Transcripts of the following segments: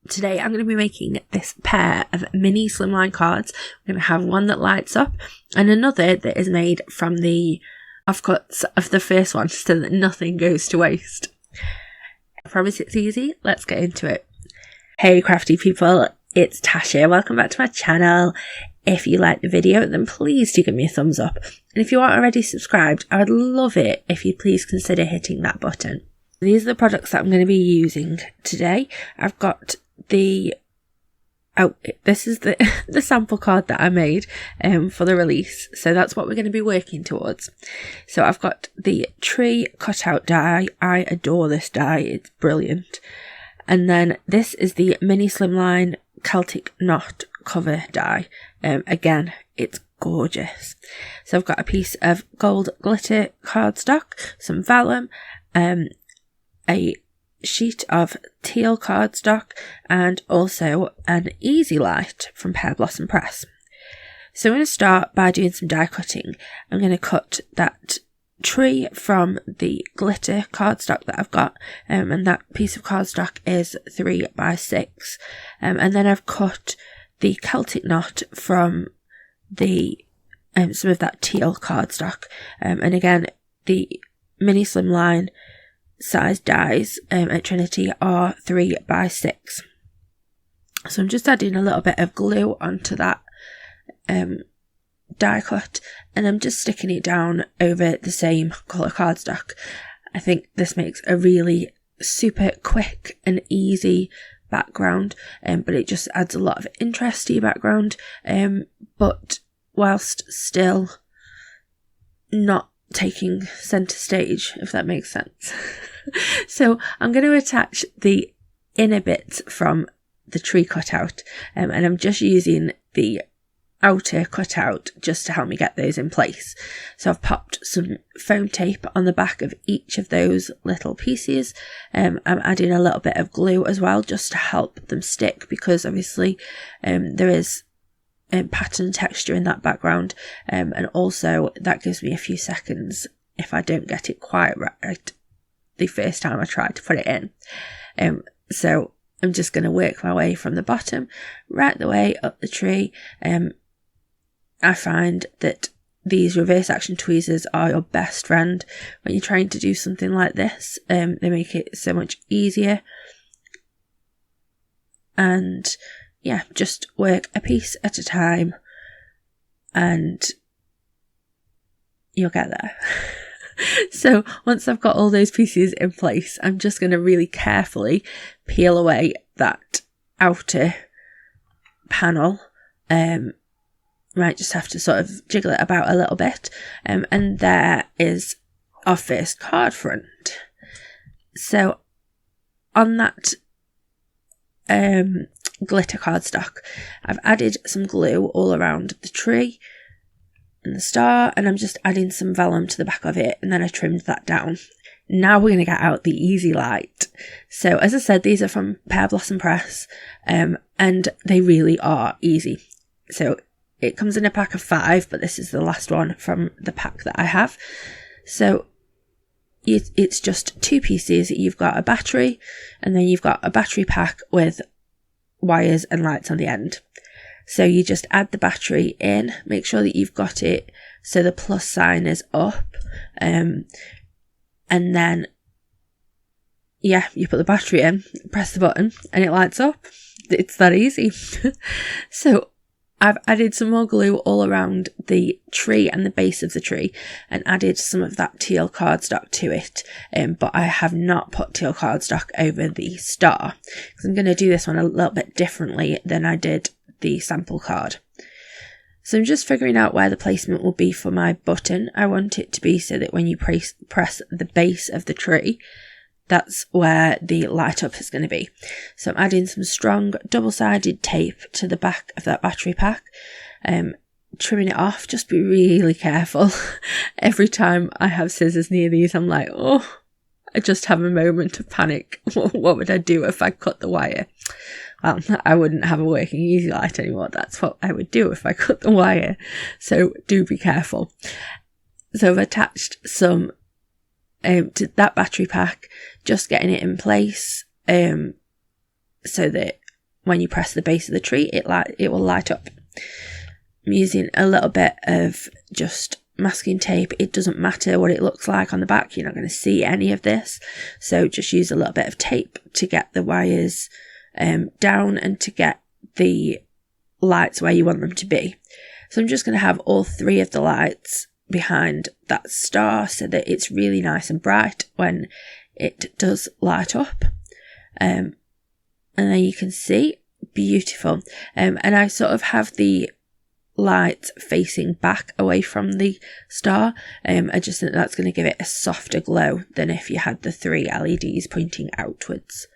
Today I'm going to be making this pair of mini slimline cards. I'm going to have one that lights up and another that is made from the offcuts of the first one so that nothing goes to waste. I promise it's easy. Let's get into it. Hey crafty people, it's Tash here. Welcome back to my channel. If you like the video, then please do give me a thumbs up. And if you aren't already subscribed, I would love it if you'd please consider hitting that button. These are the products that I'm going to be using today. I've got this is the sample card that I made for the release, so that's what we're going to be working towards. So I've got the tree cutout die. I adore this die, it's brilliant. And then this is the mini slimline Celtic knot cover die. Again, it's gorgeous. So I've got a piece of gold glitter cardstock, some vellum, a sheet of teal cardstock, and also an easy light from Pear Blossom Press. So I'm going to start by doing some die cutting. I'm going to cut that tree from the glitter cardstock that I've got, and that piece of cardstock is 3x6, and then I've cut the Celtic knot from the some of that teal cardstock, and again the mini slimline size dies at Trinity are 3x6. So I'm just adding a little bit of glue onto that die cut, and I'm just sticking it down over the same colour cardstock. I think this makes a really super quick and easy background, but it just adds a lot of interest to your background, but whilst still not taking centre stage, if that makes sense. So I'm going to attach the inner bits from the tree cutout, and I'm just using the outer cutout just to help me get those in place. So I've popped some foam tape on the back of each of those little pieces. I'm adding a little bit of glue as well just to help them stick, because obviously there is pattern texture in that background, and also that gives me a few seconds if I don't get it quite right the first time I try to put it in. So I'm just going to work my way from the bottom right the way up the tree. I find that these reverse action tweezers are your best friend when you're trying to do something like this. They make it so much easier, and yeah, just work a piece at a time and you'll get there. So once I've got all those pieces in place, I'm just going to really carefully peel away that outer panel. Might just have to sort of jiggle it about a little bit, and there is our first card front. So on that glitter cardstock, I've added some glue all around the tree and the star, and I'm just adding some vellum to the back of it, and then I trimmed that down. Now we're going to get out the easy light. So as I said, these are from Pear Blossom Press, and they really are easy. So it comes in a pack of 5, but this is the last one from the pack that I have. So it's just 2 pieces. You've got a battery, and then you've got a battery pack with wires and lights on the end. So you just add the battery in, make sure that you've got it so the plus sign is up, and then yeah, you put the battery in, press the button, and it lights up. It's that easy. So I've added some more glue all around the tree and the base of the tree, and added some of that teal cardstock to it, but I have not put teal cardstock over the star because I'm going to do this one a little bit differently than I did the sample card. So I'm just figuring out where the placement will be for my button. I want it to be so that when you press the base of the tree, that's where the light up is going to be. So I'm adding some strong double-sided tape to the back of that battery pack, trimming it off. Just be really careful. Every time I have scissors near these, I'm like, oh, I just have a moment of panic. What would I do if I cut the wire? Well, I wouldn't have a working easy light anymore. That's what I would do if I cut the wire. So do be careful. So I've attached some to that battery pack, just getting it in place so that when you press the base of the tree, it will light up. I'm using a little bit of just masking tape. It doesn't matter what it looks like on the back, you're not going to see any of this, so just use a little bit of tape to get the wires down and to get the lights where you want them to be. So I'm just going to have all 3 of the lights behind that star so that it's really nice and bright when it does light up. And then you can see, beautiful. And I sort of have the light facing back away from the star. I just think that's going to give it a softer glow than if you had the 3 LEDs pointing outwards.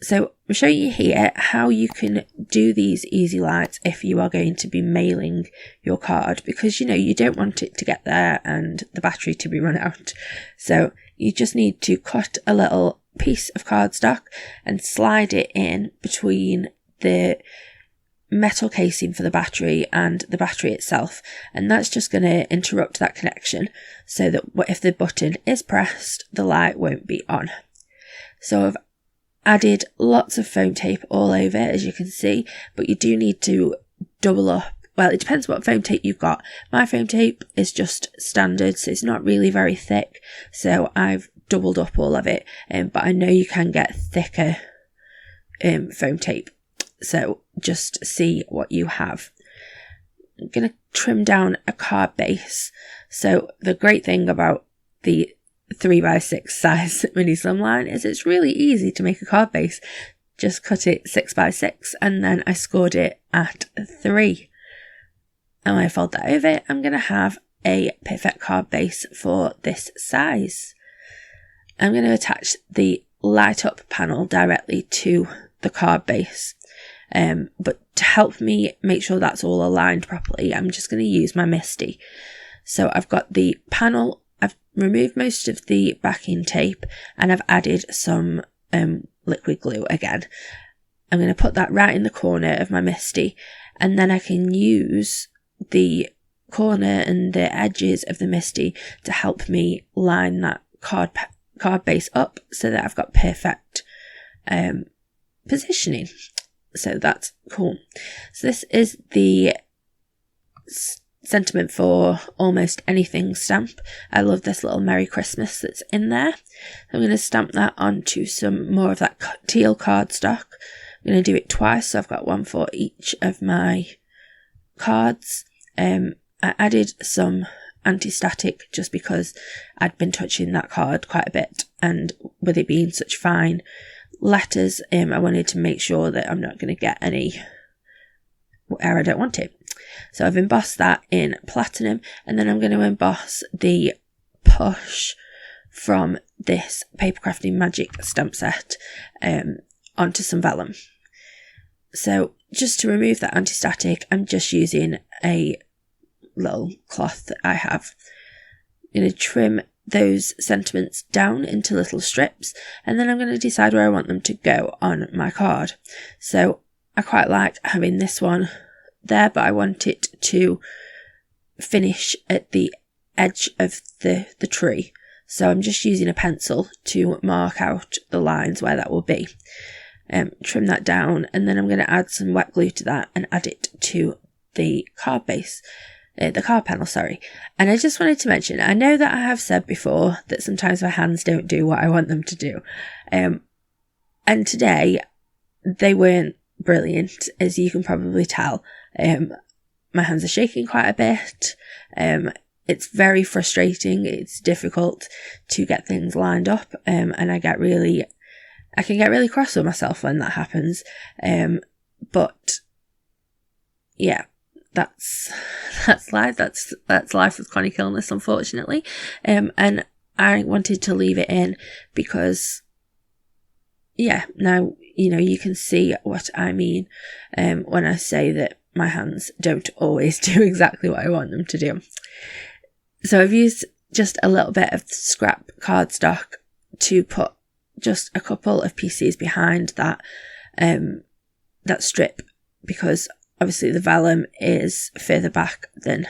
So I'm showing you here how you can do these easy lights if you are going to be mailing your card, because you don't want it to get there and the battery to be run out. So you just need to cut a little piece of cardstock and slide it in between the metal casing for the battery and the battery itself, and that's just going to interrupt that connection so that if the button is pressed, the light won't be on. So I've added lots of foam tape all over, as you can see, but you do need to double up. Well, it depends what foam tape you've got. My foam tape is just standard, so it's not really very thick, so I've doubled up all of it, but I know you can get thicker foam tape, so just see what you have. I'm going to trim down a card base. So the great thing about the 3x6 size mini Slimline is it's really easy to make a card base. Just cut it 6x6 and then I scored it at 3. And when I fold that over, I'm going to have a perfect card base for this size. I'm going to attach the light up panel directly to the card base. But to help me make sure that's all aligned properly, I'm just going to use my MISTI. So I've got the panel, I've removed most of the backing tape, and I've added some liquid glue again. I'm going to put that right in the corner of my MISTI, and then I can use the corner and the edges of the MISTI to help me line that card base up so that I've got perfect positioning. So that's cool. So this is the sentiment for almost anything stamp. I love this little Merry Christmas that's in there. I'm going to stamp that onto some more of that teal cardstock. I'm going to do it twice, so I've got one for each of my cards. I added some anti-static just because I'd been touching that card quite a bit, and with it being such fine letters, I wanted to make sure that I'm not going to get any where I don't want it. So I've embossed that in platinum, and then I'm going to emboss the push from this Papercrafting Magic stamp set onto some vellum. So just to remove that anti-static, I'm just using a little cloth that I have. I'm going to trim those sentiments down into little strips, and then I'm going to decide where I want them to go on my card. So I quite like having this one there, but I want it to finish at the edge of the tree. So I'm just using a pencil to mark out the lines where that will be. Trim that down, and then I'm going to add some wet glue to that and add it to the card base. The card panel, sorry. And I just wanted to mention, I know that I have said before that sometimes my hands don't do what I want them to do. And today, they weren't brilliant, as you can probably tell. My hands are shaking quite a bit. It's very frustrating. It's difficult to get things lined up. And I can get really cross with myself when that happens. But yeah. That's life. That's life with chronic illness, unfortunately. And I wanted to leave it in because, yeah, now, you can see what I mean when I say that my hands don't always do exactly what I want them to do. So I've used just a little bit of scrap cardstock to put just a couple of pieces behind that strip, because obviously the vellum is further back than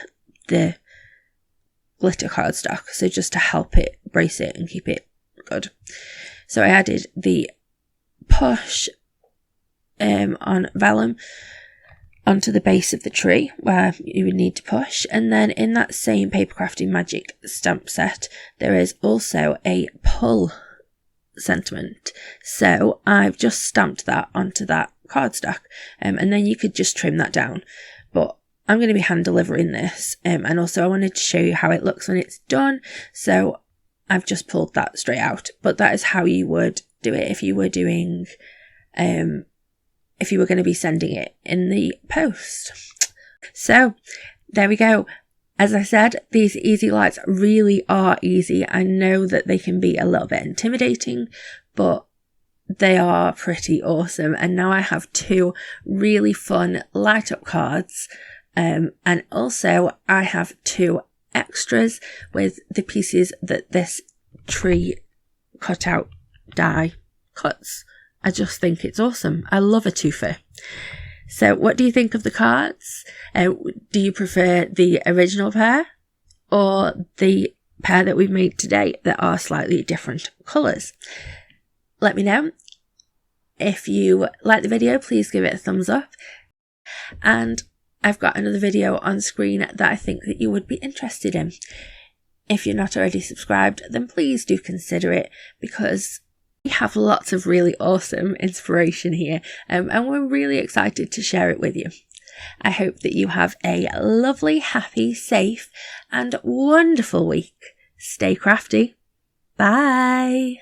the glitter cardstock, so just to help it brace it and keep it good. So I added the push on vellum onto the base of the tree where you would need to push. And then in that same Papercrafting Magic stamp set, there is also a pull sentiment. So I've just stamped that onto that cardstock, and then you could just trim that down. But I'm going to be hand delivering this, and also I wanted to show you how it looks when it's done. So I've just pulled that straight out. But that is how you would do it if you were doing, if you were going to be sending it in the post. So there we go. As I said, these easy lights really are easy. I know that they can be a little bit intimidating, but they are pretty awesome. And now I have 2 really fun light up cards. And also I have 2 extras with the pieces that this tree cutout die cuts. I just think it's awesome. I love a twofer. So what do you think of the cards? Do you prefer the original pair or the pair that we've made today that are slightly different colours? Let me know. If you like the video, please give it a thumbs up. And I've got another video on screen that I think that you would be interested in. If you're not already subscribed, then please do consider it, because we have lots of really awesome inspiration here, and we're really excited to share it with you. I hope that you have a lovely, happy, safe, and wonderful week. Stay crafty. Bye.